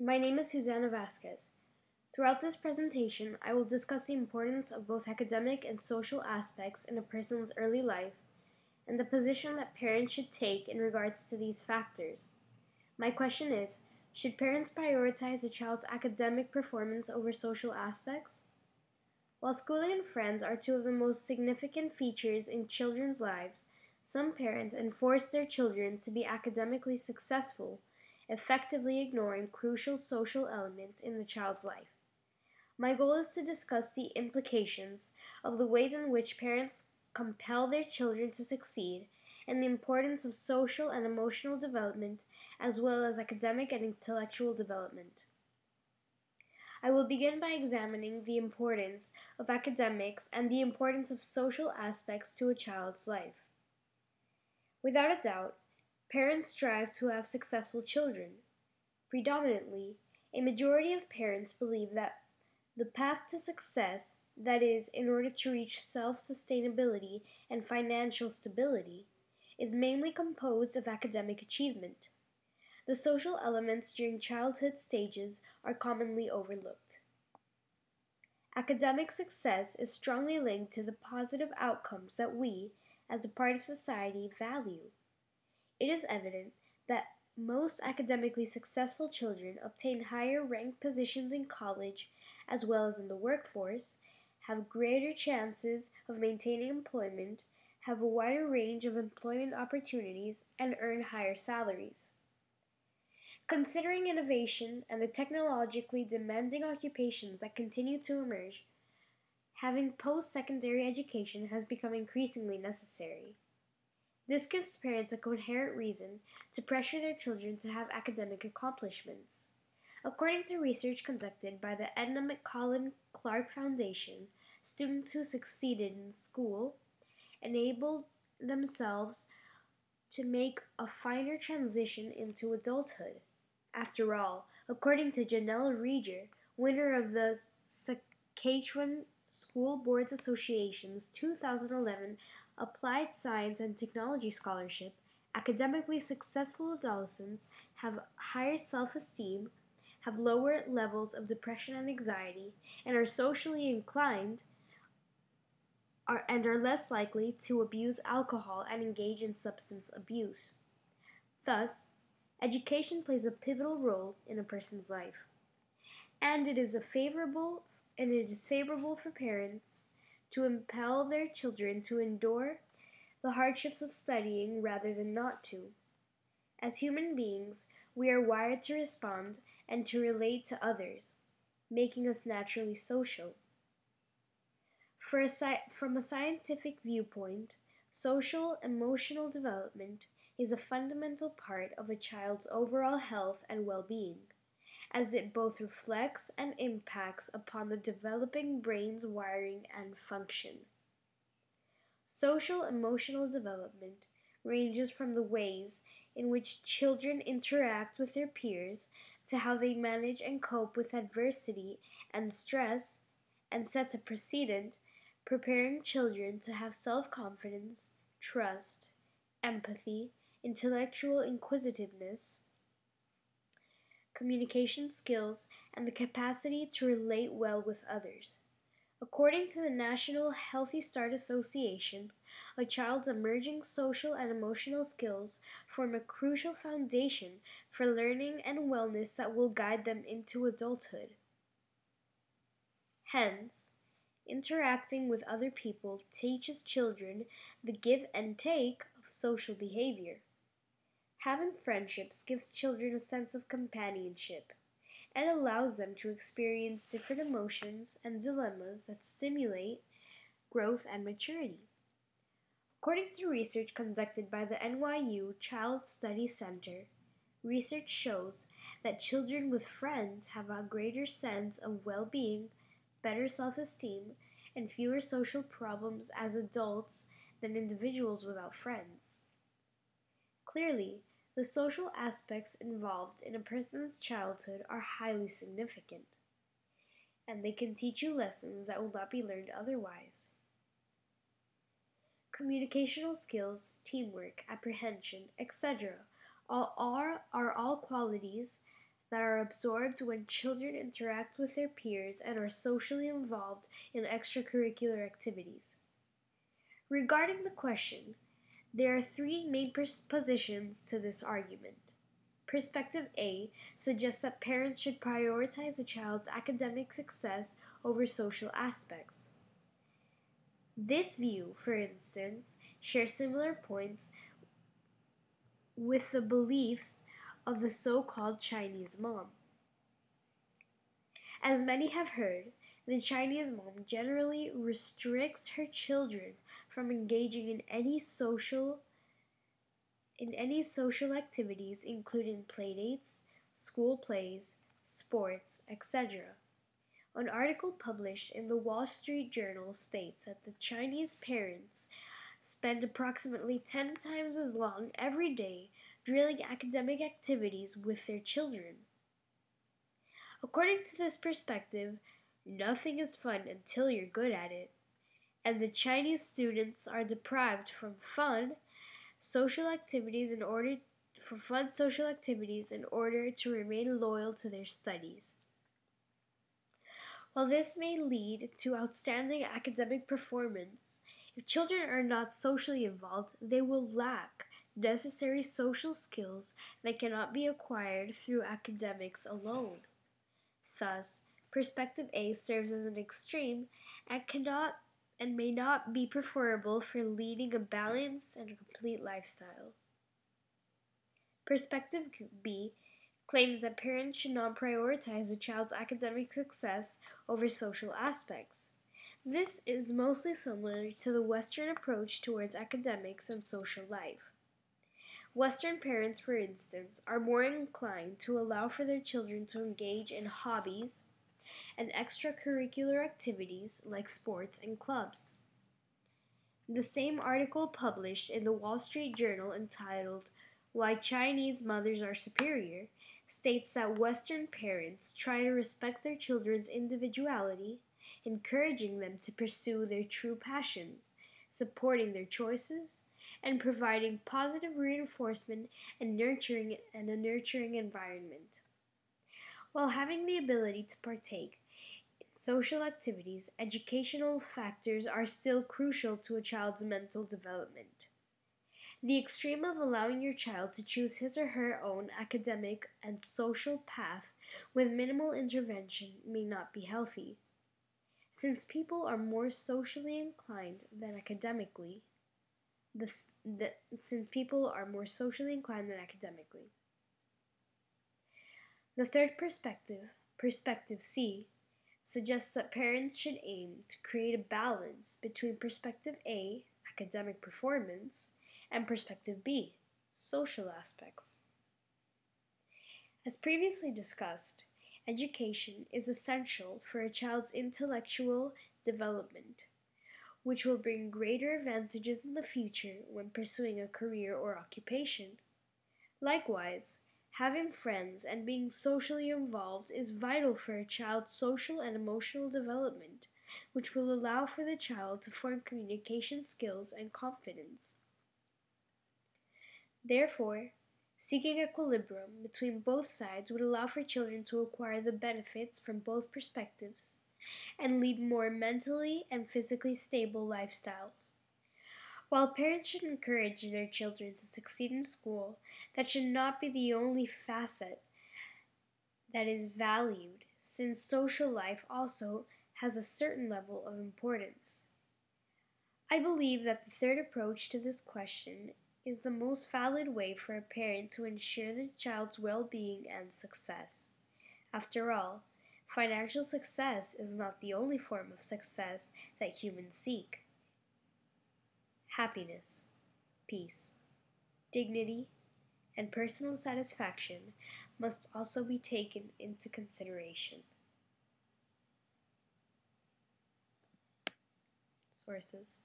My name is Susanna Vasquez. Throughout this presentation, I will discuss the importance of both academic and social aspects in a person's early life and the position that parents should take in regards to these factors. My question is, should parents prioritize a child's academic performance over social aspects? While schooling and friends are two of the most significant features in children's lives, some parents enforce their children to be academically successful, effectively ignoring crucial social elements in the child's life. My goal is to discuss the implications of the ways in which parents compel their children to succeed and the importance of social and emotional development as well as academic and intellectual development. I will begin by examining the importance of academics and the importance of social aspects to a child's life. Without a doubt, parents strive to have successful children. Predominantly, a majority of parents believe that the path to success, that is, in order to reach self sustainability and financial stability, is mainly composed of academic achievement. The social elements during childhood stages are commonly overlooked. Academic success is strongly linked to the positive outcomes that we, as a part of society, value. It is evident that most academically successful children obtain higher ranked positions in college as well as in the workforce, have greater chances of maintaining employment, have a wider range of employment opportunities, and earn higher salaries. Considering innovation and the technologically demanding occupations that continue to emerge, having post secondary education has become increasingly necessary. This gives parents a coherent reason to pressure their children to have academic accomplishments. According to research conducted by the Edna McCollum Clark Foundation, students who succeeded in school enabled themselves to make a finer transition into adulthood. After all, according to Janelle Rieger, winner of the Saskatchewan School Boards Association's 2011 Applied Science and Technology Scholarship, academically successful adolescents have higher self esteem, have lower levels of depression and anxiety, and are socially inclined and are less likely to abuse alcohol and engage in substance abuse. Thus, education plays a pivotal role in a person's life, and it is favorable for parents to impel their children to endure the hardships of studying rather than not to. As human beings, we are wired to respond and to relate to others, making us naturally social. From a scientific viewpoint, social emotional development is a fundamental part of a child's overall health and well being, as it both reflects and impacts upon the developing brain's wiring and function. Social emotional development ranges from the ways in which children interact with their peers to how they manage and cope with adversity and stress, and sets a precedent preparing children to have self confidence, trust, empathy, intellectual inquisitiveness, communication skills, and the capacity to relate well with others. According to the National Healthy Start Association, a child's emerging social and emotional skills form a crucial foundation for learning and wellness that will guide them into adulthood. Hence, interacting with other people teaches children the give and take of social behavior. Having friendships gives children a sense of companionship and allows them to experience different emotions and dilemmas that stimulate growth and maturity. According to research conducted by the NYU Child Study Center, research shows that children with friends have a greater sense of well being, better self esteem, and fewer social problems as adults than individuals without friends. Clearly, the social aspects involved in a person's childhood are highly significant, and they can teach you lessons that will not be learned otherwise. Communicational skills, teamwork, apprehension, etc. Are all qualities that are absorbed when children interact with their peers and are socially involved in extracurricular activities. Regarding the question, there are three main positions to this argument. Perspective A suggests that parents should prioritize a child's academic success over social aspects. This view, for instance, shares similar points with the beliefs of the so-called Chinese mom. As many have heard, the Chinese mom generally restricts her children from engaging in any social activities, including playdates, school plays, sports, etc. An article published in the Wall Street Journal states that the Chinese parents spend approximately 10 times as long every day drilling academic activities with their children. According to this perspective, nothing is fun until you're good at it, and the Chinese students are deprived from fun social activities in order to remain loyal to their studies. While this may lead to outstanding academic performance, if children are not socially involved, they will lack necessary social skills that cannot be acquired through academics alone. Thus, perspective A serves as an extreme and may not be preferable for leading a balanced and complete lifestyle. Perspective B claims that parents should not prioritize a child's academic success over social aspects. This is mostly similar to the Western approach towards academics and social life. Western parents, for instance, are more inclined to allow for their children to engage in hobbies and extracurricular activities like sports and clubs. The same article published in the Wall Street Journal entitled "Why Chinese Mothers Are Superior" states that Western parents try to respect their children's individuality, encouraging them to pursue their true passions, supporting their choices, and providing positive reinforcement and a nurturing environment. While having the ability to partake in social activities, educational factors are still crucial to a child's mental development. The extreme of allowing your child to choose his or her own academic and social path with minimal intervention may not be healthy, since people are more socially inclined than academically. Since people are more socially inclined than academically. The third perspective, perspective C, suggests that parents should aim to create a balance between perspective A, academic performance, and perspective B, social aspects. As previously discussed, education is essential for a child's intellectual development, which will bring greater advantages in the future when pursuing a career or occupation. Likewise, having friends and being socially involved is vital for a child's social and emotional development, which will allow for the child to form communication skills and confidence. Therefore, seeking equilibrium between both sides would allow for children to acquire the benefits from both perspectives and lead more mentally and physically stable lifestyles. While parents should encourage their children to succeed in school, that should not be the only facet that is valued, since social life also has a certain level of importance. I believe that the third approach to this question is the most valid way for a parent to ensure the child's well-being and success. After all, financial success is not the only form of success that humans seek. Happiness, peace, dignity, and personal satisfaction must also be taken into consideration. Sources.